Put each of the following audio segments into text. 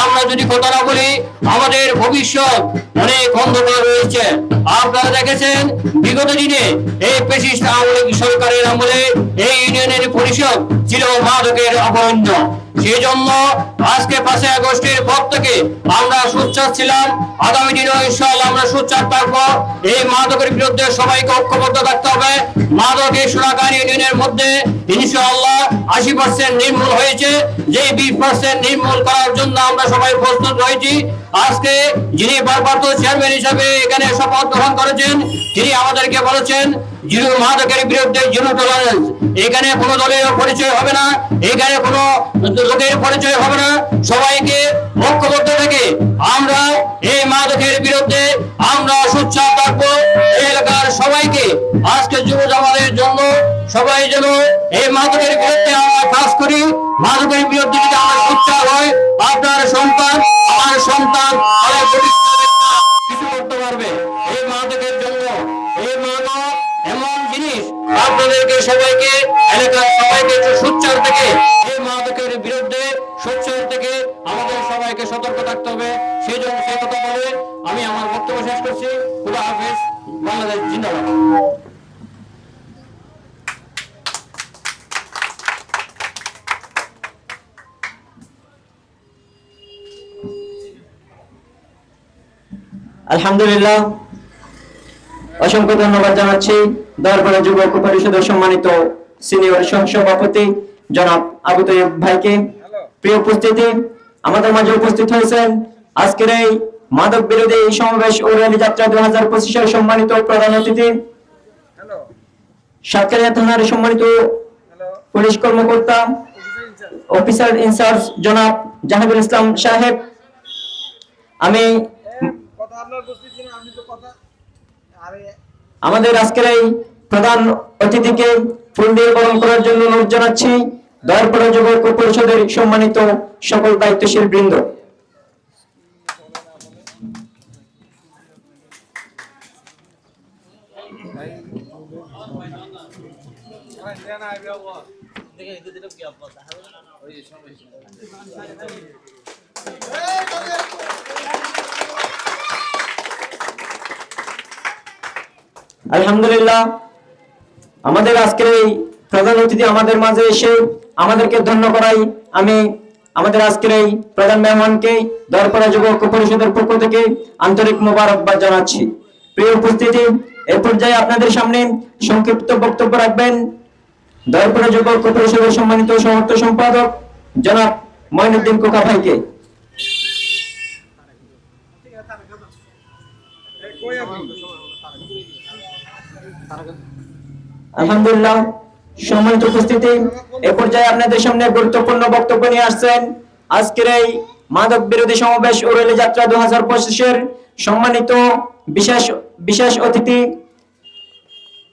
আমরা যদি কথা না বলি আমাদের ভবিষ্যৎ অনেক অন্ধকার রয়েছে। আপনারা দেখেছেন বিগত দিনে এই ফ্যাসিস্ট আওয়ামী লীগ সরকারের আমলে এই ইউনিয়নের পরিষদ ছিল মাদকের অভয়ারণ্য। সেই জন্য আজকে 5 আগস্টের পর থেকে আমরা সোচ্চার ছিলাম, আগামী দিনে ইনশাআল্লাহ আমরা সোচ্চার থাকবো। এই মাদকের বিরুদ্ধে সবাইকে ঐক্যবদ্ধ থাকতে হবে। মাদক এই সোনাকানী ইউনিয়নের মধ্যে ইনশাআল্লাহ 80% নির্মূল হয়েছে, যে 20% নির্মূল করার জন্য আমরা সবাই প্রস্তুত রয়েছি। আজকে যিনি ভারপ্রাপ্ত চেয়ারম্যান হিসাবে এখানে শপথ গ্রহণ করেছেন, তিনি আমাদেরকে বলেছেন জিরো মাদকের বিরুদ্ধে জিরো টলারেন্স। এখানে কোনো দলের পরিচয় হবে না, এখানে কোনো লোকের পরিচয় হবে না। সবাইকে ঐক্যবদ্ধ থেকে আমরা এই মাদকের বিরুদ্ধে আমরা সোচ্চার থাকবো। এলাকার সবাইকে আজকে যুব জামাতের জন্য সবাই যেন এই মাদকের বিরুদ্ধে আমরা কাজ করি। মাদকের বিরুদ্ধে যদি আমরা সোচ্চার হয়, আপনার সন্তান আমার সন্তান কিছু করতে পারবে। এই মাদকের জন্য এই মাদক এমন জিনিস, আপনাদেরকে সবাইকে এলাকার সবাইকে সোচ্চার থেকে এই মাদকের বিরুদ্ধে সোচ্চার থেকে আমাদের সবাইকে সতর্ক থাকতে হবে। সেই জন্য সেই কথা বলে আমি আমার বক্তব্য শেষ করছি। খুদা হাফেজ। বাংলাদেশ জিন্দাবাদ। আলহামদুলিল্লাহ, অসংখ্য ধন্যবাদ জানাচ্ছি দরবারে যুব ঐক্য পরিষদের সম্মানিত সিনিয়র সহসভাপতি জনাব আবু তৈয়ব ভাইকে। প্রিয় উপস্থিতি, আমাদের মাঝে উপস্থিত হয়েছেন আজকের এই মাদক বিরোধী সমাবেশ ও র্যালি যাত্রা 2025-এর সম্মানিত প্রধান অতিথি, সাতকানিয়া থানার সম্মানিত পুলিশ কর্মকর্তা অফিসার ইনচার্জ জনাব জাহাঙ্গীর ইসলাম সাহেব। আমি আমাদের আজকের এই প্রধান অতিথিকে ফুল দিয়ে বরণ করার জন্য অনুরোধ জানাচ্ছি দয়ারপাড়া যুব ঐক্য পরিষদের সম্মানিত সকল দায়িত্বশীল বৃন্দ। আলহামদুলিল্লাহ, আমাদের আজকের এই প্রধান অতিথি আমাদের মাঝে এসে আমাদেরকে ধন্য করাই আমি আমাদের আজকের এই প্রধান মেহমানকে দয়ারপাড়া যুব ঐক্য পরিষদের পক্ষ থেকে আন্তরিক মোবারকবাদ জানাচ্ছি। প্রিয় উপস্থিতি, এই পর্যায়ে আপনাদের সামনে সংক্ষিপ্ত বক্তব্য রাখবেন দয়ারপাড়া যুব ঐক্য পরিষদের সম্মানিত সমর্থ সম্পাদক জনাব মঈনুদ্দিন কোকা ভাইকে। আলহামদুলিল্লাহ, সম্মানিত উপস্থিতি, এ পর্যায়ে আপনাদের সামনে গুরুত্বপূর্ণ বক্তব্য নিয়ে আসছেন আজকের এই মাদক বিরোধী সমাবেশ ও র্যালি যাত্রা 2025-এর সম্মানিত বিশেষ অতিথি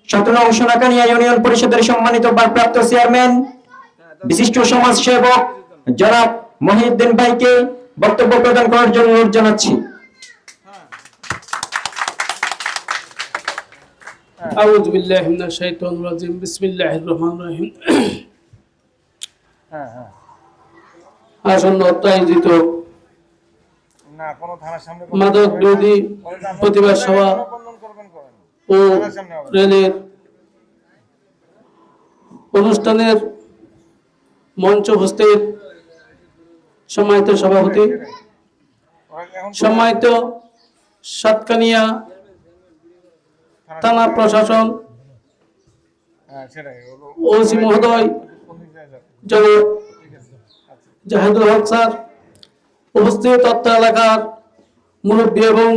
17নং সোনাকানিয়া ইউনিয়ন পরিষদের সম্মানিত ভারপ্রাপ্ত চেয়ারম্যান বিশিষ্ট সমাজসেবক জনাব মহিউদ্দিন ভাইকে বক্তব্য প্রদান করার জন্য অনুরোধ জানাচ্ছি। আউযু বিল্লাহি মিনাশ শাইতানির রাজিম। বিসমিল্লাহির রহমানির রহিম। আসন্ন অত্যায়োজিত মাদক বিরোধী প্রতিবাদ সভা ও র্যালির অনুষ্ঠানের মঞ্চ উপস্থিত সম্মানিত সভাপতি, সম্মানিত সাতকানিয়া থানা প্রশাসন, ওসি মহোদয় জনাব জাহিদুল হক স্যার, উপস্থিত অত্র এলাকার মুরব্বী এবং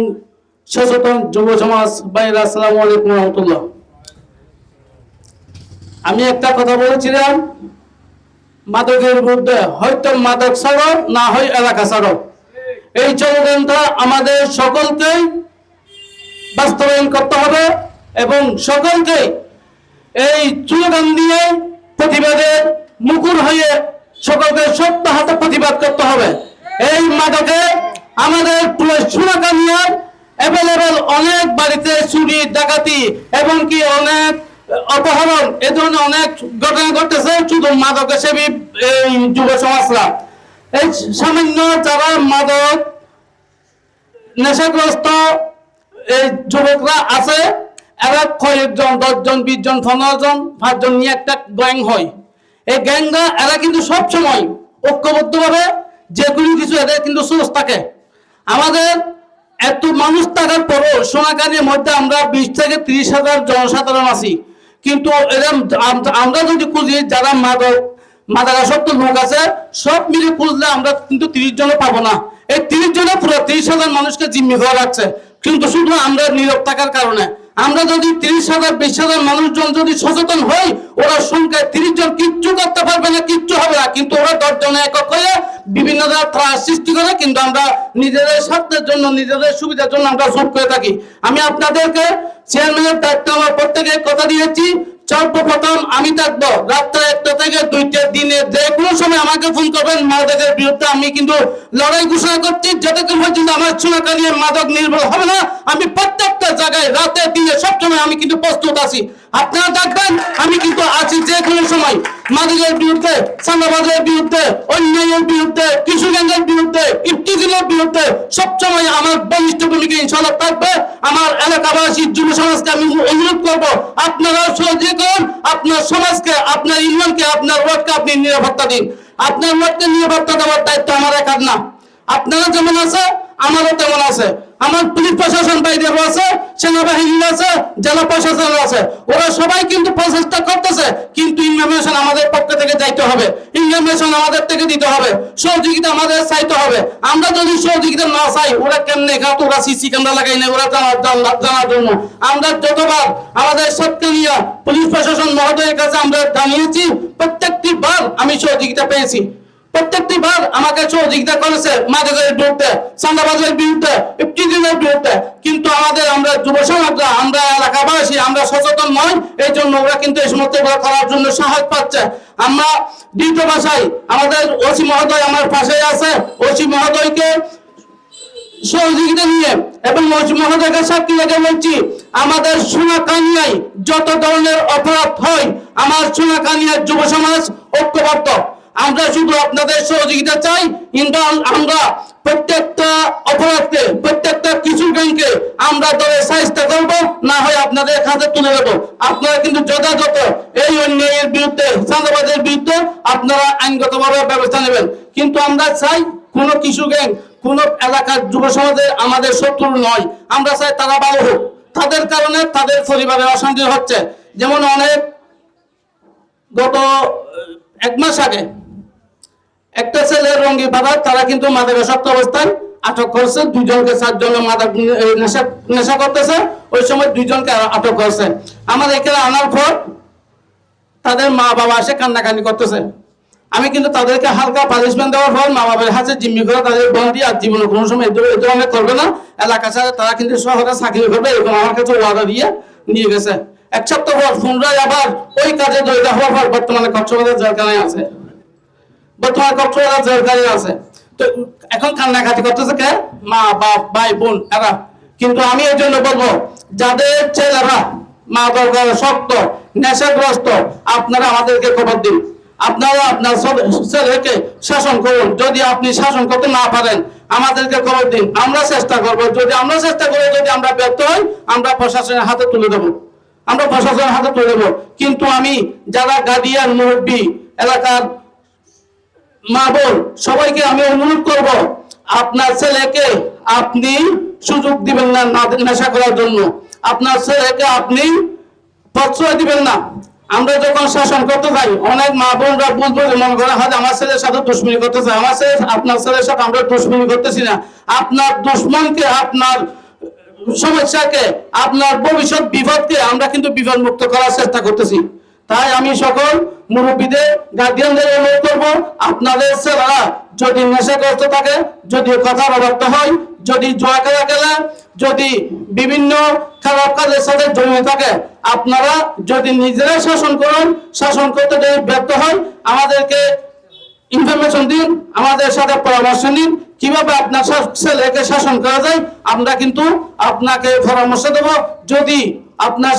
সচেতন যুব সমাজ ভাইরা, আসসালামু আলাইকুম রহমতুল্লাহ। আমি একটা কথা বলেছিলাম মাদকের বিরুদ্ধে, হয়তো মাদক ছাড়ো না হয় এলাকা ছাড়ো, এই স্লোগানটা আমাদের সকলকেই বাস্তবায়ন করতে হবে এবং সকলকে এই স্লোগান দিয়ে প্রতিবাদের মুখর হয়ে সকলকে সত্য হাতে প্রতিবাদ করতে হবে। এই মাদকে আমাদের সোনাকানিয়ার অ্যাভেলেবল অনেক বাড়িতে চুরি ডাকাতি এবং কি অনেক অপহরণ এ ধরনের অনেক ঘটনা ঘটতেছে শুধু মাদকের সেবী এই যুব সমাজরা। এই সামান্য যারা মাদক নেশাগ্রস্ত এই যুবকরা আছে, এরা কয়েকজন 10 জন 20 জন 15 জন 5 জন নিয়ে একটা গ্যাং হয়। এই গ্যাংরা এরা কিন্তু সব সময় ঐক্যবদ্ধভাবে যে কোনো কিছু এদের কিন্তু সোর্স থাকে। আমাদের এত মানুষ থাকার পরও সোনাকানির মধ্যে আমরা 20 থেকে 30 হাজার জনসাধারণ আছি, কিন্তু আমরা যদি খুঁজি যারা মাদকাসক্ত লোক আছে সব মিলে খুঁজলে আমরা কিন্তু 30 জনও পাবো না। এই 30 জনে পুরো 30,000 মানুষকে জিম্মি করে রাখছে, কিন্তু শুধু আমরা নীরব থাকার কারণে। আমরা যদি 30,000 20,000 মানুষজন যদি সচেতন হই, ওরা সংখ্যায় 30 জন কিচ্ছু করতে পারবে না, কিচ্ছু হবে না, কিন্তু ওরা 10 জনে একক হয়ে বিভিন্ন ত্রাস সৃষ্টি করে, কিন্তু আমরা নিজেদের স্বার্থের জন্য নিজেদের সুবিধার জন্য আমরা চুপ করে থাকি। আমি আপনাদেরকে চেয়ারম্যানের দায়িত্ব আমার প্রত্যেকে কথা দিয়েছি, সর্বপ্রথম আমি থাকবো রাত্রে 1টা থেকে 2টা, দিনে যে কোনো সময় আমাকে ফোন করবেন। মাদকের বিরুদ্ধে আমি কিন্তু লড়াই ঘোষণা করছি, যতক্ষণ পর্যন্ত আমার সোনাকানির মাদক নির্মূল হবে না, আমি প্রত্যেকটা জায়গায় রাতে দিনে সবসময় আমি কিন্তু প্রস্তুত আছি। আপনারা দেখবেন আমি কিন্তু আছি যে কোনো সময় মাদকের বিরুদ্ধে, চাঁদাবাজের বিরুদ্ধে, অন্যায়ের বিরুদ্ধে, কৃষি গ্যাংয়ের বিরুদ্ধে, ইফতিজিলের বিরুদ্ধে সবসময় আমার বলিষ্ঠ ভূমিকা ইনশাআল্লাহ থাকবে। আমার এলাকাবাসী যুব সমাজকে আমি অনুরোধ করবো, আপনারাও সহযোগী করুন, আপনার সমাজকে, আপনার ইউনিয়নকে, আপনার ওয়ার্ডকে আপনি নিরাপত্তা দিন। আপনার ওয়ার্ডকে নিরাপত্তা দেওয়ার দায়িত্ব আমার একার না, আপনারা যেমন আছে আমারও তেমন আছে। আমার পুলিশ প্রশাসন বাইরেও আছে, সেনাবাহিনী আছে, জেলা প্রশাসন আছে, ওরা সবাই কিন্তু প্রচেষ্টা করতেছে, কিন্তু ইনফরমেশন আমাদের পক্ষ থেকে যাইতে হবে, ইনফরমেশন আমাদের থেকে দিতে হবে, সহযোগিতা আমাদের চাইতে হবে। আমরা যদি সহযোগিতা না চাই, ওরা কেমনে খাত, ওরা সিসি ক্যামেরা লাগাই না, ওরা জানার জন্য আমরা যতবার আমাদের সৎকানিয়া পুলিশ প্রশাসন মহোদয়ের কাছে আমরা জানিয়েছি, প্রত্যেকটি বার আমি সহযোগিতা পেয়েছি, প্রত্যেকটি বার আমাকে সহযোগিতা করেছে মাদকের বিরুদ্ধে, চাঁদাবাজের বিরুদ্ধে, ইফতিজিলের বিরুদ্ধে। কিন্তু আমরা যুব সমাজরা, আমরা এলাকাবাসী আমরা সচেতন নয়, এই জন্য ওরা কিন্তু এই সমস্ত করার জন্য সাহস পাচ্ছে। আমরা দ্বিতীয় ভাষায় আমাদের ওসি মহোদয় আমার পাশে আছে, ওসি মহোদয়কে সহযোগিতা নিয়ে এবং ওসি মহোদয়কে সাক্ষী রেখে বলছি, আমাদের সোনাকানিয়ায় যত ধরনের অপরাধ হয়, আমার সোনাকানিয়ার যুব সমাজ ঐক্যবদ্ধ। আমরা শুধু আপনাদের সহযোগিতা চাই, কিন্তু আমরা প্রত্যেকটা অপরাধকে, প্রত্যেকটা কিছু গ্যাংকে আমরা ধরে চেষ্টা করব, না হয় আপনাদের কাছে তুলে দেবো। আপনারা কিন্তু যথাযথ এই অন্যায়ের বিরুদ্ধে, চাঁদাবাজের বিরুদ্ধে আপনারা আইনগতভাবে ব্যবস্থা নেবেন। কিন্তু আমরা চাই কোনো কিছু গ্যাং কোন এলাকার যুব সমাজের আমাদের শত্রু নয়, আমরা চাই তারা ভালো হোক, তাদের কারণে তাদের পরিবারের অশান্তি হচ্ছে। যেমন গত 1 মাস আগে একটা ছেলে রঙ্গি বাজার, তারা কিন্তু মাদকাসক্ত অবস্থায় আটক করছে 2 জনকে, 4 জনের মাদক নেশা করতেছে, ওই সময় 2 জনকে আটক করছে। আমাদের এখানে আনার পর তাদের মা বাবা এসে কান্নাকানি করতেছে। আমি কিন্তু তাদেরকে হালকা পানিশমেন্ট দেওয়ার পর মা বাবার হাতে জিম্মি করে তাদের বন্দি আর জীবনে কোনো সময় এই ধরনের করবে না, এলাকা ছাড়া তারা কিন্তু শহরে চাকরি করবে, এরকম আমার কাছে ওয়াদা দিয়ে নিয়ে গেছে। 1 সপ্তাহ পর পুনরায় আবার ওই কাজে জড়িত হওয়ার পর বর্তমানে কক্সবাজার জেলখানায় আছে, তো এখন কান্নাকাটি করতেছে কে? মা বাপ ভাই বোন এরা। কিন্তু আমি এই জন্য বলবো, যাদের ছেলেরা মাদকের শক্ত নেশাগ্রস্ত, আপনারা আমাদেরকে খবর দিন, আপনারা আপনার ছেলেকে শাসন করুন। যদি আপনি শাসন করতে না পারেন আমাদেরকে খবর দিন, আমরা চেষ্টা করবো। যদি আমরা ব্যর্থ হই, আমরা প্রশাসনের হাতে তুলে দেবো, কিন্তু আমি যারা গার্ডিয়ান, মুরব্বী, এলাকার মা বোন সবাইকে আমি অনুরোধ করব, আপনার ছেলেকে আপনি সুযোগ দিবেন না নেশা করার জন্য, আপনার ছেলেকে আপনি প্রশ্রয় দিবেন না। আমরা যখন শাসন করতে যাই, অনেক মা বোনরা বুঝবো যে মনে করে হয়তো আমার ছেলের সাথে দুশ্মনী করতেছে, আপনার ছেলের সাথে আমরা দুশ্মনী করতেছি না। আপনার দুশ্মনকে, আপনার সমস্যাকে, আপনার ভবিষ্যৎ বিপদকে আমরা কিন্তু বিপদ মুক্ত করার চেষ্টা করতেছি। তাই আমি সকল মুরব্বীদের, গার্ডিয়ানদের অনুরোধ করবো, আপনাদের ছেলেরা যদি নেশাগ্রস্ত থাকে, যদি কথা ব্যর্থ হয়, যদি জুয়া খেলা, যদি বিভিন্ন খারাপ কাজের সাথে জড়িত থাকে, আপনারা যদি নিজেরাই শাসন করুন, শাসন করতে যদি ব্যর্থ হয় আমাদেরকে ইনফরমেশন দিন, আমাদের সাথে পরামর্শ নিন, কিভাবে আপনার ছেলেকে শাসন করা যায়। আমরা কিন্তু আপনাকে পরামর্শ দেব। যদি আপনার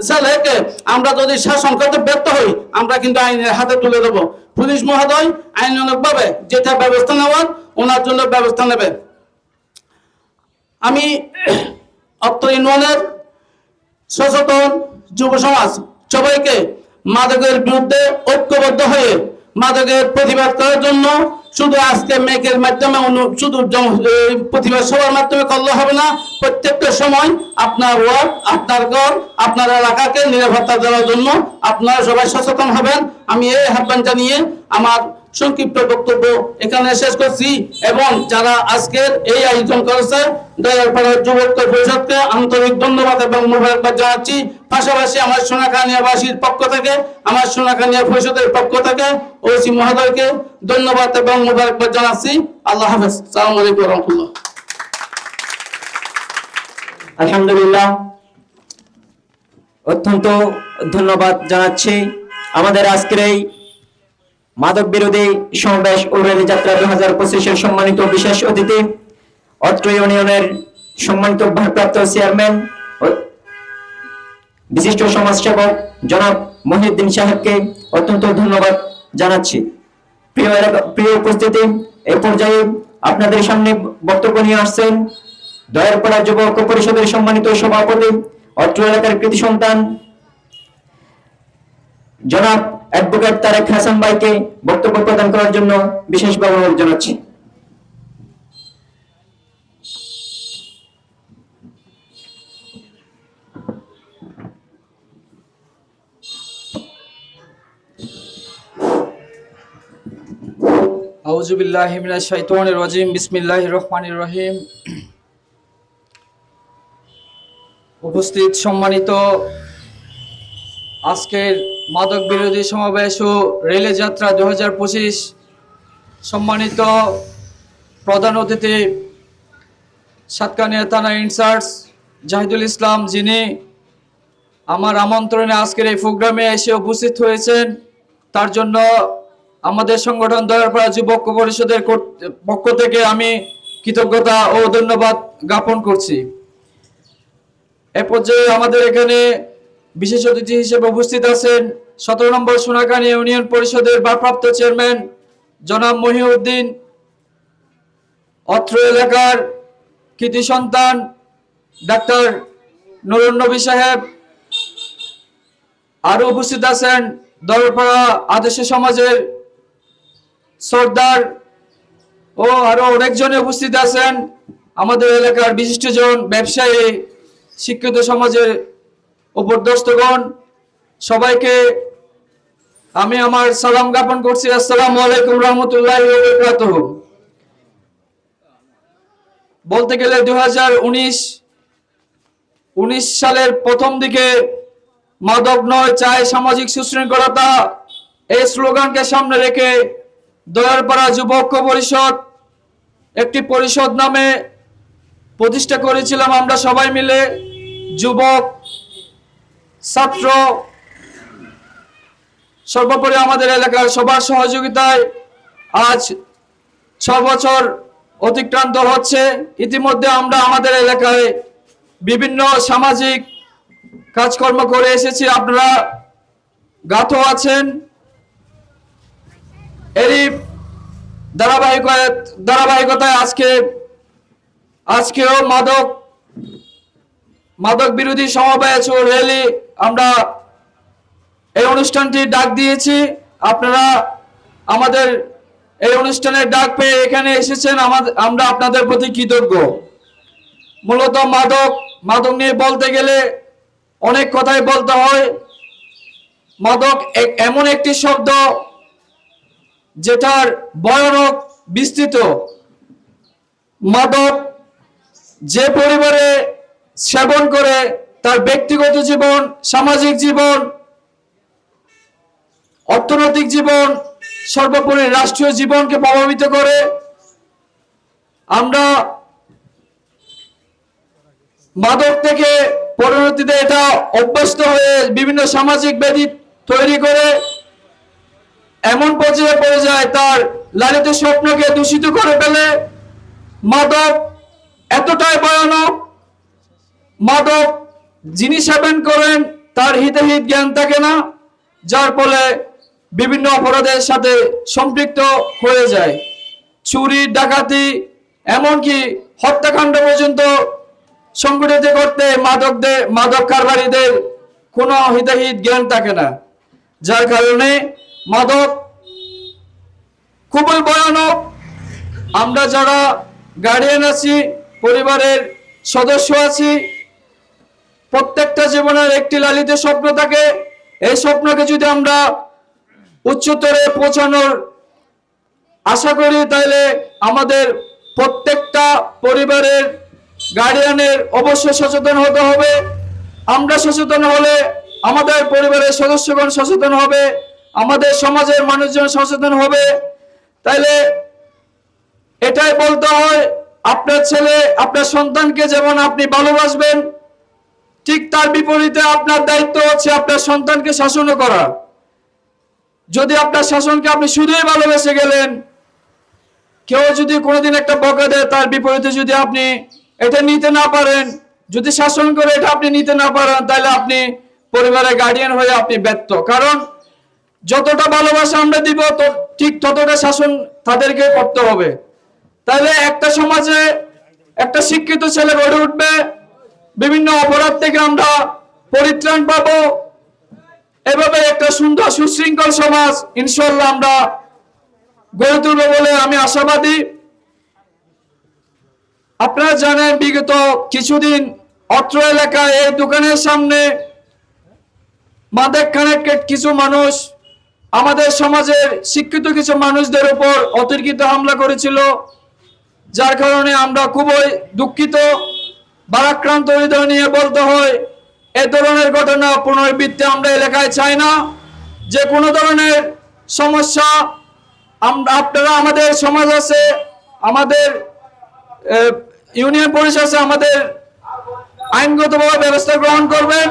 ছেলেকে আমরা যদি শাসন করতে ব্যর্থ হই, আমরা কিন্তু আইনের হাতে তুলে দেবো। পুলিশ মহোদয় আইনানুগভাবে যেটা ব্যবস্থা নেওয়ার ওনার জন্য ব্যবস্থা নেবে। আমি অত্র ইউনিয়নের সচেতন যুব সমাজ সবাইকে মাদকের বিরুদ্ধে ঐক্যবদ্ধ হয়ে মাদকের প্রতিবাদ করার জন্য শুধু আজকে মেকের মাধ্যমে শুধু প্রতিবাদ সভার মাধ্যমে করলে হবে না, প্রত্যেকটা সময় আপনার ওয়ার্ড, আপনার ঘর, আপনার এলাকাকে নিরাপত্তা দেওয়ার জন্য আপনারা সবাই সচেতন হবেন। আমি এই আহ্বান জানিয়ে আমার সংক্ষিপ্ত বক্তব্য এখানে শেষ করছি এবং যারা আজকের এই আয়োজন করেছে দয়ালপাড়া যুবক পরিষদকে আন্তরিক ধন্যবাদ এবং মোবারকবাদ জানাচ্ছি। পাশাপাশি আমার সোনাকানিয়াবাসীর পক্ষ থেকে, আমার সোনাকানিয়া পরিষদের পক্ষ থেকে ওসি মহোদয়কে ধন্যবাদ এবং মোবারকবাদ জানাচ্ছি। আল্লাহ হাফেজ। আসসালামু আলাইকুম ওয়া রাহমাতুল্লাহ। আলহামদুলিল্লাহ, অত্যন্ত ধন্যবাদ জানাচ্ছি আমাদের আজকের এই মাদক বিরোধী সমাবেশ ও র্যালি যাত্রা 2025-এর সম্মানিত বিশেষ অতিথি অত্র ইউনিয়নের সম্মানিত ভারপ্রাপ্ত চেয়ারম্যান ও বিশিষ্ট সমাজসেবক জনাব মহিউদ্দিন সাহেবকে অত্যন্ত ধন্যবাদ জানাচ্ছি। প্রিয় উপস্থিতি, এই পর্যায়ে আপনাদের সামনে বক্তব্য নিয়ে আসছেন দয়ালপাড়া যুবক পরিষদের সম্মানিত সভাপতি অত্র এলাকার কৃতি সন্তান জনাব অ্যাডভোকেট তারেক হাসান ভাইকে বক্তব্য প্রদান করার জন্য বিশেষভাবে অনুরোধ জানাচ্ছি। আউযু বিল্লাহি মিনাশ শাইতানির রাজিম। বিসমিল্লাহির রহমানির রহিম। উপস্থিত সম্মানিত আজকের মাদক বিরোধী সমাবেশ ও রেলে যাত্রা 2025 সম্মানিত প্রধান অতিথি সাতকানিয়া থানা ইনচার্জ জাহিদুল ইসলাম, যিনি আমার আমন্ত্রণে আজকের এই প্রোগ্রামে এসে উপস্থিত হয়েছেন, তার জন্য আমাদের সংগঠন দয়ালপাড়া যুবক পরিষদের পক্ষ থেকে আমি কৃতজ্ঞতা ও ধন্যবাদ জ্ঞাপন করছি। এ পর্যায়ে আমাদের এখানে বিশেষ অতিথি হিসেবে উপস্থিত আছেন 17 নম্বর সোনাকানিয়া ইউনিয়ন পরিষদের ভারপ্রাপ্ত চেয়ারম্যান জনাব মহিউদ্দিন, অত্র এলাকার কৃতি সন্তান ডাক্তার নুরুন নবী সাহেব, আরো উপস্থিত আছেন দয়ালপাড়া আদর্শ সমাজের সর্দার ও আরো অনেকজনে উপস্থিত আছেন আমাদের এলাকার বিশিষ্টজন, ব্যবসায়ী, শিক্ষিত সমাজের উপদেষ্টাগণ। সবাইকে আমি আমার সালাম জ্ঞাপন করছি। আসসালামু আলাইকুম রহমতুল্লাহি ওয়া বারাকাতুহু। বলতে গেলে 2019 সালের প্রথম দিকে মাদক নয় চাই সামাজিক সুশৃঙ্খলতা, এই স্লোগানকে সামনে রেখে দয়ালপাড়া যুবক পরিষদ একটি পরিষদ নামে প্রতিষ্ঠা করেছিলাম। আমরা সবাই মিলে যুবক, ছাত্র, সর্বোপরি আমাদের এলাকার সবার সহযোগিতায় আজ 6 বছর অতিক্রান্ত হচ্ছে। ইতিমধ্যে আমরা আমাদের এলাকায় বিভিন্ন সামাজিক কাজকর্ম করে এসেছি, আপনারা জ্ঞাত আছেন। এরই ধারাবাহিকতায় আজকেও মাদক বিরোধী সমাবেশ ও র্যালি আমরা এই অনুষ্ঠানটি ডাক দিয়েছি। আপনারা আমাদের এই অনুষ্ঠানের ডাক পেয়ে এখানে এসেছেন, আমরা আপনাদের প্রতি কৃতজ্ঞ। মূলত মাদক নিয়ে বলতে গেলে অনেক কথাই বলতে হয়। মাদক এমন একটি শব্দ যেটার ভয়ানক বিস্তৃত। মাদক যে পরিবারে সেবন করে তার ব্যক্তিগত জীবন, সামাজিক জীবন, অর্থনৈতিক জীবন, সর্বোপরি রাষ্ট্রীয় জীবনকে প্রভাবিত করে। আমরা মাদক থেকে পরবর্তীতে এটা অভ্যস্ত হয়ে বিভিন্ন সামাজিক ব্যাধি তৈরি করে এমন পর্যায়ে পড়ে যায় তার লালিত স্বপ্নকে দূষিত করে ফেলে। মাদক এতটাই ভয়ানক, মাদক যিনি সেবন করেন তার হিতাহিত জ্ঞান থাকে না, যার ফলে বিভিন্ন অপরাধের সাথে সম্পৃক্ত হয়ে যায়। চুরি, ডাকাতি, এমনকি হত্যাকাণ্ড পর্যন্ত সংগঠিত করতে মাদক কারবারিদের কোনো হিতাহিত জ্ঞান থাকে না, যার কারণে মাদক খুবই ভয়ানক। আমরা যারা গার্ডিয়ান আছি, পরিবারের সদস্য আছি, প্রত্যেকটা জীবনের একটি লালিত স্বপ্ন থাকে। এই স্বপ্নকে যদি আমরা উচ্চতরে পৌঁছানোর আশা করি, তাহলে আমাদের প্রত্যেকটা পরিবারের গার্ডিয়ানের অবশ্যই সচেতন হতে হবে। আমরা সচেতন হলে আমাদের পরিবারের সদস্যগণ সচেতন হবে, আমাদের সমাজের মানুষজন সচেতন হবে। তাইলে এটাই বলতে হয়, আপনার ছেলে, আপনার সন্তানকে যেমন আপনি ভালোবাসবেন, ঠিক তার বিপরীতে আপনার দায়িত্ব হচ্ছে আপনার সন্তানকে শাসনও করা। যদি আপনার শাসনকে আপনি শুধুই ভালোবেসে গেলেন, কেউ যদি কোনোদিন একটা বকা দেয়, তার বিপরীতে যদি আপনি এটা নিতে না পারেন, যদি শাসন করে এটা আপনি নিতে না পারেন, তাহলে আপনি পরিবারের গার্ডিয়ান হয়ে আপনি ব্যর্থ। কারণ যতটা ভালোবাসা আমরা দিব, ঠিক ততটা শাসন তাদেরকে করতে হবে। তাহলে একটা সমাজে একটা শিক্ষিত ছেলে গড়ে উঠবে, বিভিন্ন অপরাধ থেকে আমরা পরিত্রাণ পাবো। এভাবে একটা সুন্দর সুশৃঙ্খল সমাজ ইনশাআল্লাহ আমরা গড়ে তুলব বলে আমি আশাবাদী। আপনারা জানেন, বিগত কিছুদিন অত্র এলাকায় এই দোকানের সামনে মাদক কানেক্টেড কিছু মানুষ আমাদের সমাজের শিক্ষিত কিছু মানুষদের উপর অতর্কিত হামলা করেছিল, যার কারণে আমরা খুবই দুঃখিত। ভারাক্রান্ত হৃদয় নিয়ে বলতে হয়, এ ধরনের ঘটনা পুনরাবৃত্তি আমরা এলাকায় চাই না। যে কোনো ধরনের সমস্যা আপনারা, আমাদের সমাজ আছে, আমাদের ইউনিয়ন পরিষদ আছে, আমাদের আইনগতভাবে ব্যবস্থা গ্রহণ করবেন।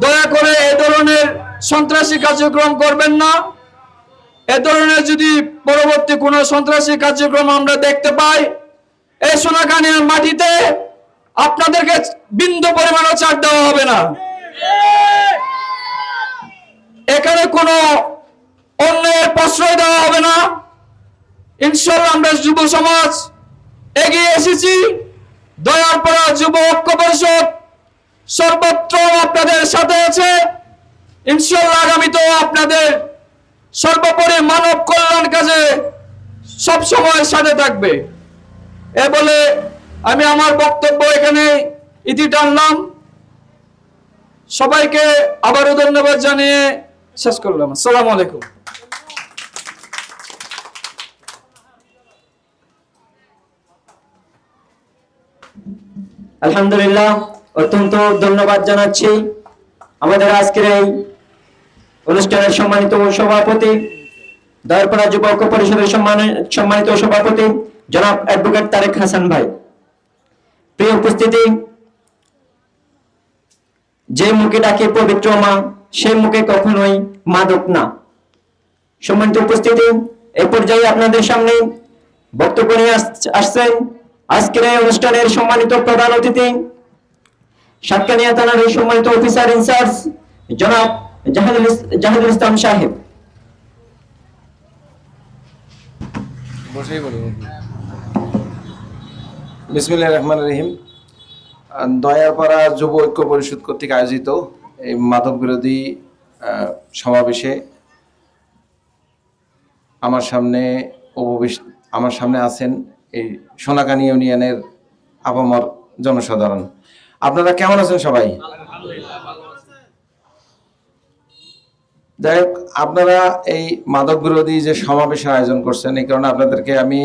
দয়া করে এ ধরনের সন্ত্রাসী কার্যক্রম করবেন না। এ ধরনের যদি পরবর্তী কোনো সন্ত্রাসী কার্যক্রম আমরা দেখতে পাই, এই সোনাখানির মাটিতে আপনাদেরকে বিন্দু পরিমাণও ছাড় দেওয়া হবে না। এখানে কোনো অন্যের প্রশ্রয় দেওয়া হবে না। ইনশাআল্লাহ আমরা যুব সমাজ এগিয়ে এসেছি। দয়ারপাড়া যুব ঐক্য পরিষদ সর্বত্র আপনাদের সাথে আছে। ইনশাআল্লাহ আগামীতেও আপনাদের সর্বোপরি মানব কল্যাণ কাজে সব সময় সাথে থাকবে। এ বলে আমি আমার বক্তব্য এখানে ইতি টানলাম। সবাইকে আবারও ধন্যবাদ জানিয়ে শেষ করলাম। আসসালামু আলাইকুম। আলহামদুলিল্লাহ, অত্যন্ত ধন্যবাদ জানাচ্ছি আমাদের আজকের এই অনুষ্ঠানের সম্মানিত সভাপতি, দয়ারপাড়া যুব ঐক্য পরিষদের সম্মানিত সভাপতি জনাব অ্যাডভোকেট তারেক হাসান ভাই। প্রিয় উপস্থিতি, যে মুখে ডাকে পবিত্র মা, সেই মুখে কখনোই মাদক না। সম্মানিত উপস্থিতি, এই পর্যায়ে আপনাদের সামনে বক্তব্য নিয়ে আসছেন আজকের এই অনুষ্ঠানের সম্মানিত প্রধান অতিথি, সাতকানিয়া থানার সম্মানিত অফিসার ইনচার্জ জনাব জাহিদুল ইসলাম সাহেব। বিসমিল্লাহির রহমানির রহিম। দয়ারপাড়া যুব ঐক্য পরিষদ কর্তৃক আয়োজিত এই মাদক বিরোধী সমাবেশে আমার সামনে আছেন এই সোনাকানি ইউনিয়নের আপামর জনসাধারণ। আপনারা কেমন আছেন সবাই? যাই হোক, আপনারা এই মাদক বিরোধী যে সমাবেশের আয়োজন করছেন, এই কারণে আপনাদেরকে আমি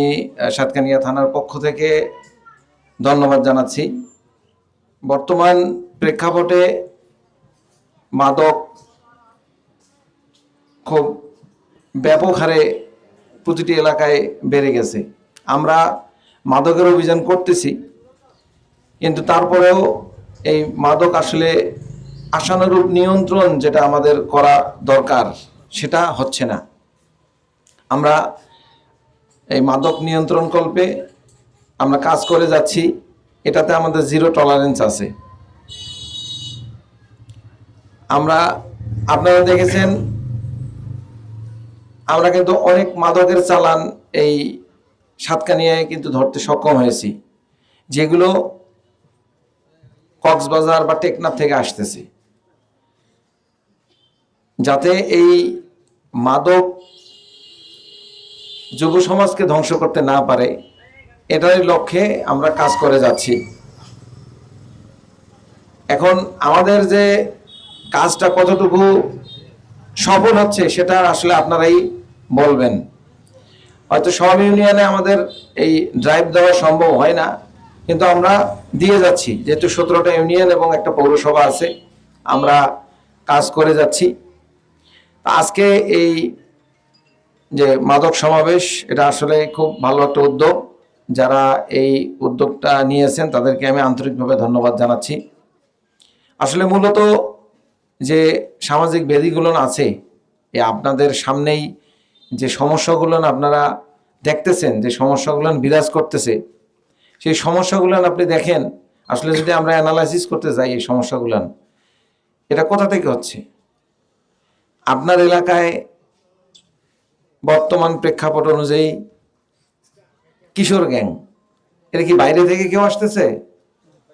সাতকানিয়া থানার পক্ষ থেকে ধন্যবাদ জানাচ্ছি। বর্তমান প্রেক্ষাপটে মাদক খুব ব্যাপক হারে প্রতিটি এলাকায় বেড়ে গেছে। আমরা মাদকের অভিযান করতেছি, কিন্তু তারপরেও এই মাদক আসলে আশানুরূপ নিয়ন্ত্রণ যেটা আমাদের করা দরকার সেটা হচ্ছে না। আমরা এই মাদক নিয়ন্ত্রণ কল্পে আমরা কাজ করে যাচ্ছি, এটাতে আমাদের জিরো টলারেন্স আছে। আপনারা দেখেছেন আমরা কিন্তু অনেক মাদকের চালান এই সাতকানিয়ায় কিন্তু ধরতে সক্ষম হয়েছি, যেগুলো কক্সবাজার বা টেকনাফ থেকে আসতেছে। যাতে এই মাদক যুব সমাজকে ধ্বংস করতে না পারে, এটারই লক্ষ্যে আমরা কাজ করে যাচ্ছি। এখন আমাদের যে কাজটা কতটুকু সফল হচ্ছে সেটা আসলে আপনারাই বলবেন। হয়তো সব ইউনিয়নে আমাদের এই ড্রাইভ দেওয়া সম্ভব হয় না, কিন্তু আমরা দিয়ে যাচ্ছি, যেহেতু 17টা ইউনিয়ন এবং একটা পৌরসভা আছে, আমরা কাজ করে যাচ্ছি। আজকে এই যে মাদক সমাবেশ, এটা আসলে খুব ভালো একটা উদ্যোগ। যারা এই উদ্যোগটা নিয়েছেন তাদেরকে আমি আন্তরিকভাবে ধন্যবাদ জানাচ্ছি। আসলে মূলত যে সামাজিক ব্যাধিগুলো আছে, আপনাদের সামনেই যে সমস্যাগুলো আপনারা দেখতেছেন, যে সমস্যাগুলো বিরাজ করতেছে, সেই সমস্যাগুলো আপনি দেখেন। আসলে যদি আমরা অ্যানালাইসিস করতে যাই এই সমস্যাগুলো, এটা কোথা থেকে হচ্ছে? আপনার এলাকায় বর্তমান প্রেক্ষাপট অনুযায়ী কিশোর গ্যাং, এটা কি বাইরে থেকে কেউ আসতেছে?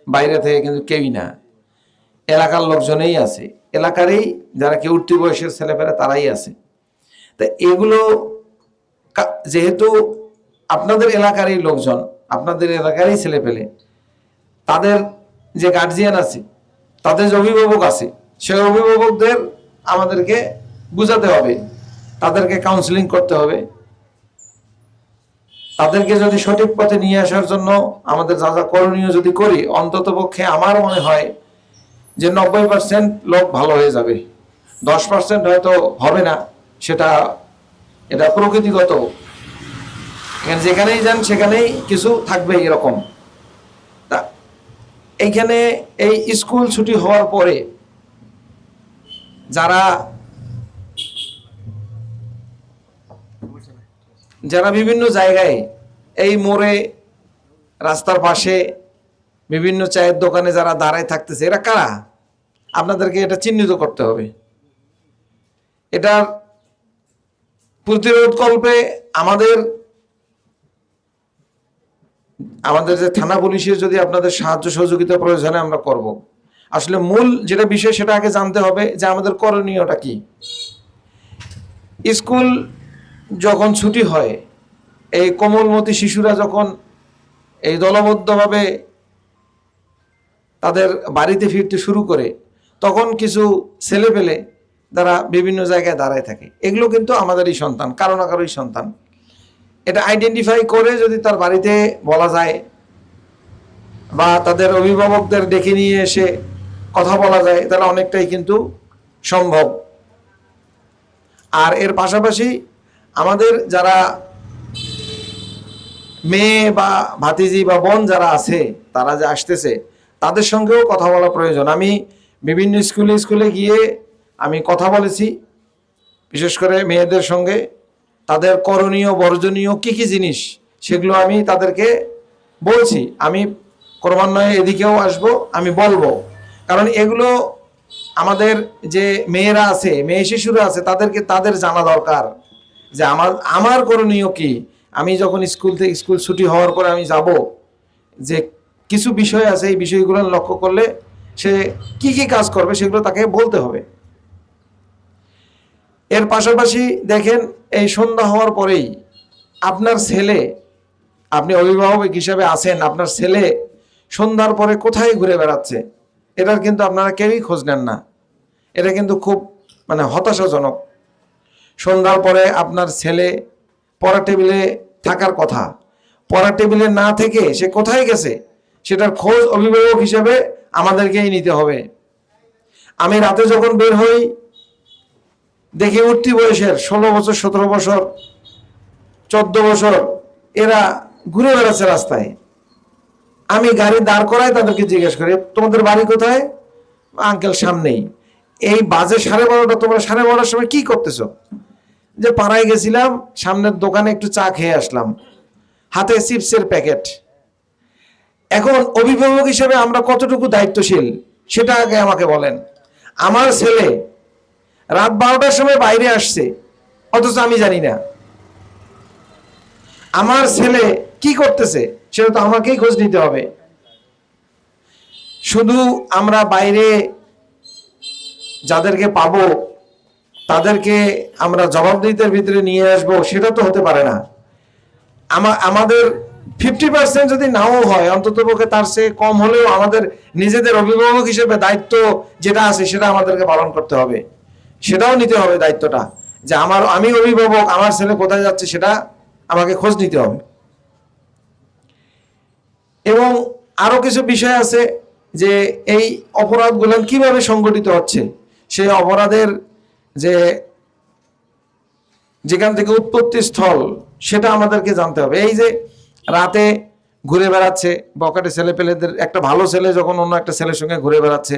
বাইরে থেকে কিন্তু কেউই না, এলাকার লোকজনেই আছে, এলাকারই যারা কি উঠতি বয়সের ছেলেপেলে তারাই আছে। তা এগুলো যেহেতু আপনাদের এলাকারই লোকজন, আপনাদের এলাকারই ছেলেপেলে, তাদের যে গার্জিয়ান আছে, তাদের যে অভিভাবক আছে, সেই অভিভাবকদের আমাদেরকে বুঝাতে হবে, তাদেরকে কাউন্সিলিং করতে হবে। তাদেরকে যদি সঠিক পথে নিয়ে আসার জন্য আমাদের যা যা করণীয় যদি করি, অন্তত পক্ষে আমার মনে হয় যে 90% লোক ভালো হয়ে যাবে। 10% হয়তো হবে না, এটা প্রকৃতিগত। যেখানেই যান সেখানেই কিছু থাকবে এরকম। তা এইখানে এই স্কুল ছুটি হওয়ার পরে যারা বিভিন্ন জায়গায় এই মোড়ে, রাস্তার পাশে, বিভিন্ন চায়ের দোকানে যারা দাঁড়ায় থাকতেছে, এরা কারা? আপনাদেরকে এটা চিহ্নিত করতে হবে। এটার প্রতিরোধ কল্পে আমাদের যে থানা পুলিশের যদি আপনাদের সাহায্য সহযোগিতা প্রয়োজনে আমরা করব। আসলে মূল যেটা বিষয় সেটা আগে জানতে হবে যে আমাদের করণীয়টা কি। স্কুল যখন ছুটি হয়, এই কোমলমতি শিশুরা যখন এই দলবদ্ধভাবে তাদের বাড়িতে ফিরতে শুরু করে, তখন কিছু ছেলেপেলে তারা বিভিন্ন জায়গায় দাঁড়ায় থাকে। এগুলো কিন্তু আমাদেরই সন্তান, কারো না কারোই সন্তান। এটা আইডেন্টিফাই করে যদি তার বাড়িতে বলা যায় বা তাদের অভিভাবকদের ডেকে নিয়ে এসে কথা বলা যায়, তাহলে অনেকটাই কিন্তু সম্ভব। আর এর পাশাপাশি আমাদের যারা মেয়ে বা ভাতিজি বা বোন যারা আছে, তারা যে আসতেছে, তাদের সঙ্গেও কথা বলা প্রয়োজন। আমি বিভিন্ন স্কুলে গিয়ে আমি কথা বলেছি, বিশেষ করে মেয়েদের সঙ্গে। তাদের করণীয় বর্জনীয় কি কি জিনিস সেগুলো আমি তাদেরকে বলছি। আমি ক্রমান্বয়ে এদিকেও আসব, আমি বলবো। কারণ এগুলো আমাদের যে মেয়েরা আছে, মেয়ে শিশুরা আছে, তাদের জানা দরকার যে আমার করণীয় কি। আমি যখন স্কুল ছুটি হওয়ার পরে আমি যাব, যে কিছু বিষয় আছে, এই বিষয়গুলো লক্ষ্য করলে সে কি কি কাজ করবে সেগুলো তাকে বলতে হবে। এর পাশাপাশি দেখেন, এই সন্ধ্যা হওয়ার পরেই আপনার ছেলে, আপনি অভিভাবক হিসাবে আছেন, আপনার ছেলে সন্ধ্যার পরে কোথায় ঘুরে বেড়াচ্ছে, এটার কিন্তু আপনারা কেউই খোঁজ নেন না। এটা কিন্তু খুব হতাশাজনক। সন্ধ্যার পরে আপনার ছেলে পড়া টেবিলে থাকার কথা, পড়া টেবিলে না থেকে সে কোথায় গেছে সেটার খোঁজ অভিভাবক হিসেবে আমাদেরকেই নিতে হবে। আমি রাতে যখন বের হই, দেখি উঠতি বয়সের 16 বছর, 17 বছর, 14 বছর এরা ঘুরে বেড়াচ্ছে রাস্তায়। আমি গাড়ি দাঁড় করাই তাদেরকে জিজ্ঞেস করি, তোমাদের বাড়ি কোথায়? আঙ্কেল সামনেই। এই বাজে 12:30, তোমরা 12:30 সময় কি করতেছো? যে পাড়ায় গেছিলাম, সামনের দোকানে একটু চা খেয়ে আসলাম, হাতে চিপসের প্যাকেট। এখন অভিভাবক হিসেবে আমরা কতটুকু দায়িত্বশীল সেটা আগে আমাকে বলেন। আমার ছেলে রাত 12টার সময় বাইরে আসছে, অথচ আমি জানি না। আমার ছেলে কি করতেছে সেটা তো আমাকেই খোঁজ নিতে হবে। শুধু আমরা বাইরে যাদেরকে পাবো তাদেরকে আমরা জবাবদিহিতার ভিতরে নিয়ে আসবো, সেটা তো হতে পারে না। আমাদের 50% যদি নাও হয়, অন্তত পক্ষে তার চেয়ে কম হলেও আমাদের নিজেদের অভিভাবক হিসেবে দায়িত্ব যেটা আছে সেটা আমাদেরকে পালন করতে হবে, সেটাও নিতে হবে দায়িত্বটা, যে আমি অভিভাবক, আমার ছেলে কোথায় যাচ্ছে সেটা আমাকে খোঁজ নিতে হবে। এবং আরো কিছু বিষয় আছে যে এই অপরাধগুলো কিভাবে সংগঠিত হচ্ছে, সেই অপরাধের যেখান থেকে উৎপত্তি স্থল সেটা আমাদেরকে জানতে হবে। এই যে রাতে ঘুরে বেড়াচ্ছে বকাটে ছেলেপেলেদের, একটা ভালো ছেলে যখন অন্য একটা ছেলের সঙ্গে ঘুরে বেড়াচ্ছে,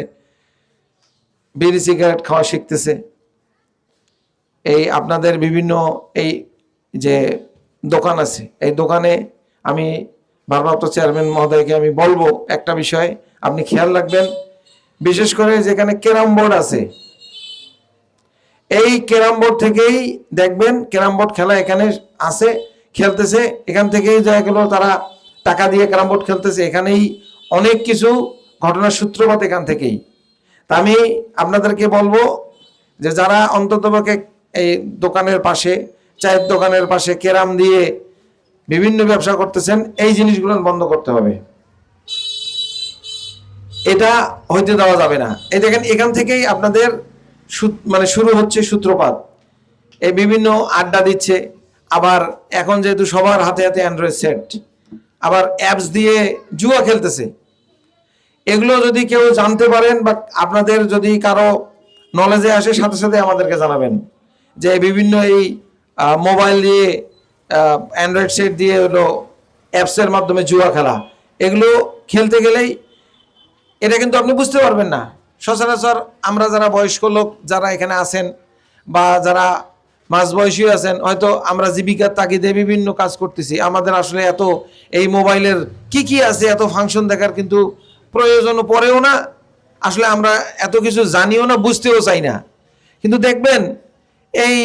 বিড়ি সিগারেট খাওয়া শিখতেছে, এই আপনাদের বিভিন্ন এই যে দোকান আছে, এই দোকানে আমি ভারপ্রাপ্ত চেয়ারম্যান মহোদয়কে আমি বলবো একটা বিষয় আপনি খেয়াল রাখবেন, বিশেষ করে যেখানে ক্যারাম বোর্ড আছে, এই ক্যারাম বোর্ড থেকেই দেখবেন, ক্যারাম বোর্ড খেলা এখানে আছে, খেলতেছে, এখান থেকেই দেখা গেল তারা টাকা দিয়ে ক্যারাম বোর্ড খেলতেছে, এখানেই অনেক কিছু ঘটনার সূত্রপাত এখান থেকেই। তা আমি আপনাদেরকে বলবো যে যারা অন্ততপক্ষে এই দোকানের পাশে, চায়ের দোকানের পাশে ক্যারাম দিয়ে বিভিন্ন ব্যবসা করতেছেন, এই জিনিসগুলো বন্ধ করতে হবে, এটা হইতে দেওয়া যাবে না। এই দেখেন এখান থেকেই আপনাদের মানে শুরু হচ্ছে সূত্রপাত। এই বিভিন্ন আড্ডা দিচ্ছে, আবার এখন যেহেতু সবার হাতে হাতে অ্যান্ড্রয়েড সেট, আবার অ্যাপস দিয়ে জুয়া খেলতেছে। এগুলো যদি কেউ জানতে পারেন বা আপনাদের যদি কারো নলেজে আসে, সাথে সাথে আমাদেরকে জানাবেন যে বিভিন্ন এই মোবাইল দিয়ে অ্যান্ড্রয়েড সেট দিয়ে হলো অ্যাপসের মাধ্যমে জুয়া খেলা, এগুলো খেলতে গেলেই এটা কিন্তু আপনি বুঝতে পারবেন না। সচরাচর আমরা যারা বয়স্ক লোক যারা এখানে আছেন বা যারা মাঝবয়সী আছেন, হয়তো আমরা জীবিকার তাগিদে বিভিন্ন কাজ করতেছি, আমাদের আসলে এত এই মোবাইলের কি আছে এত ফাংশন দেখার কিন্তু প্রয়োজনও পড়েও না, আসলে আমরা এত কিছু জানিও না, বুঝতেও চাই না। কিন্তু দেখবেন এই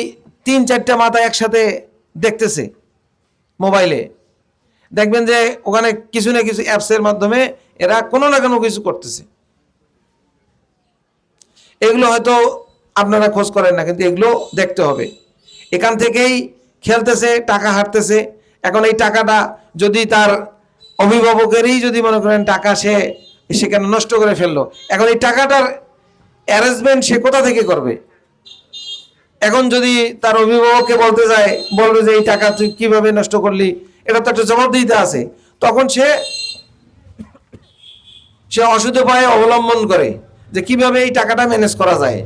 3-4টা মাথা একসাথে দেখতেছে মোবাইলে, দেখবেন যে ওখানে কিছু না কিছু অ্যাপসের মাধ্যমে এরা কোনো না কোনো কিছু করতেছে। এগুলো হয়তো আপনারা খোঁজ করেন না, কিন্তু এগুলো দেখতে হবে। এখান থেকেই খেলতেছে, টাকা হারতেছে। এখন এই টাকাটা যদি তার অভিভাবকেরই যদি মনে করেন টাকা সে সেখানে নষ্ট করে ফেললো, এখন এই টাকাটার অ্যারেঞ্জমেন্ট সে কোথা থেকে করবে? এখন যদি তার অভিভাবককে বলতে যায়, বলবে যে এই টাকা তুই কিভাবে নষ্ট করলি, এটা তো একটা জবাবদিহিতা আছে, তখন সে অসৎ উপায়ে অবলম্বন করে যে কিভাবে এই টাকাটা ম্যানেজ করা যায়।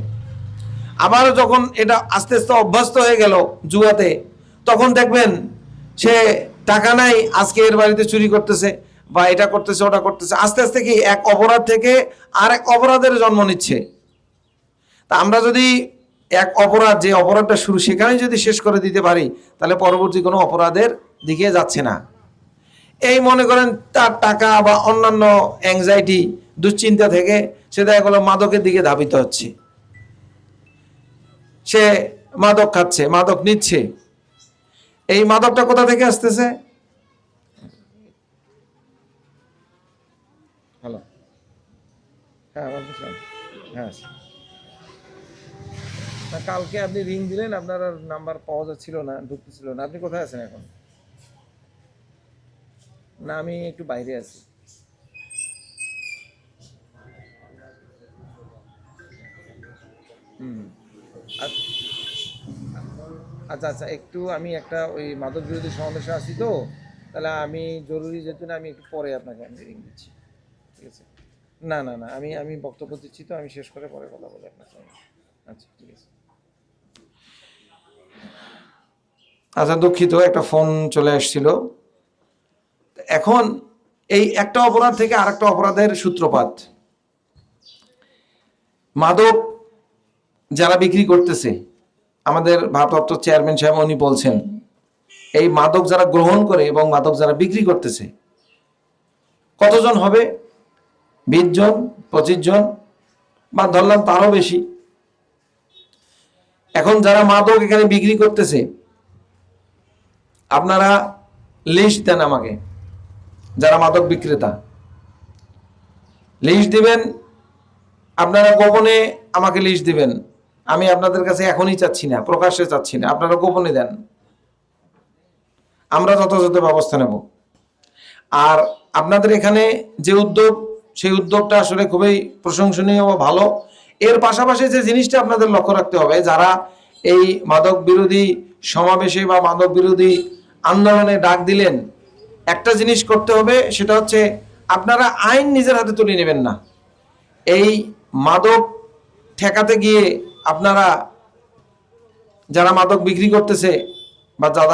আবারও যখন এটা আস্তে আস্তে অভ্যস্ত হয়ে গেল জুয়াতে, তখন দেখবেন সে টাকা নাই, আজকে এর বাড়িতে চুরি করতেছে বা এটা করতেছে ওটা করতেছে, আস্তে আস্তে কি এক অপরাধ থেকে আর এক অপরাধের জন্ম নিচ্ছে। তা আমরা যদি এক অপরাধ, যে অপরাধটা শুরু সেখানেই যদি শেষ করে দিতে পারি, তাহলে পরবর্তী কোনো অপরাধের দিকে যাচ্ছে না। এই মনে করেন তার টাকা বা অন্যান্য অ্যাংজাইটি দুশ্চিন্তা থেকে সে দেখা গেল মাদকের দিকে ধাবিত হচ্ছে, সে মাদক খাচ্ছে, মাদক নিচ্ছে। এই মাদকটা কোথা থেকে আসতেছে? হ্যালো, হ্যাঁ হ্যাঁ, কালকে আপনি রিং দিলেন, আপনার নাম্বার পাওয়া যাচ্ছিল না, ঢুকতেছিল না। আপনি কোথায় আছেন এখন? না, আমি একটু বাইরে আছি। আচ্ছা আচ্ছা, একটু আমি একটা ওই মাদক বিরোধী সমাবেশে আছি, তো তাহলে আমি জরুরি যেহেতু না, আমি একটু পরে আপনাকে আমি রিং দিচ্ছি, ঠিক আছে? না না না, আমি বক্তব্য দিচ্ছি, তো আমি শেষ করে পরে কথা বলি আপনার সঙ্গে। আচ্ছা ঠিক আছে। আচ্ছা, দুঃখিত, একটা ফোন চলে আসছিল। এখন এই একটা অপরাধ থেকে আরেকটা অপরাধের সূত্রপাত। মাদক যারা বিক্রি করতেছে, আমাদের ভারপ্রাপ্ত চেয়ারম্যান সাহেব উনি বলছেন, এই মাদক যারা গ্রহণ করে এবং মাদক যারা বিক্রি করতেছে কতজন হবে? 20 জন, 25 জন, বা ধরলাম তারও বেশি। এখন যারা মাদক এখানে বিক্রি করতেছে, আপনারা লিস্ট দেন আমাকে, যারা মাদক বিক্রেতা লিস্ট দিবেন, আপনারা গোপনে আমাকে লিস্ট দিবেন। আমি আপনাদের কাছে এখনই চাচ্ছি না, প্রকাশ্যে চাচ্ছি না, আপনারা গোপনে দেন, আমরা যথাযথ ব্যবস্থা নেব। আর আপনাদের এখানে যে উদ্যোগ, সেই উদ্যোগটা আসলে খুবই প্রশংসনীয় ও ভালো। এর পাশাপাশি যে জিনিসটা আপনাদের লক্ষ্য রাখতে হবে, যারা এই মাদক বিরোধী সমাবেশে বা মাদক বিরোধী আন্দোলনে ডাক দিলেন, একটা জিনিস করতে হবে, সেটা হচ্ছে আপনারা আইন নিজের হাতে তুলে নেবেন না। এই মাদক ঠেকাতে গিয়ে আপনারা যারা মাদক বিক্রি করতেছে বা যারা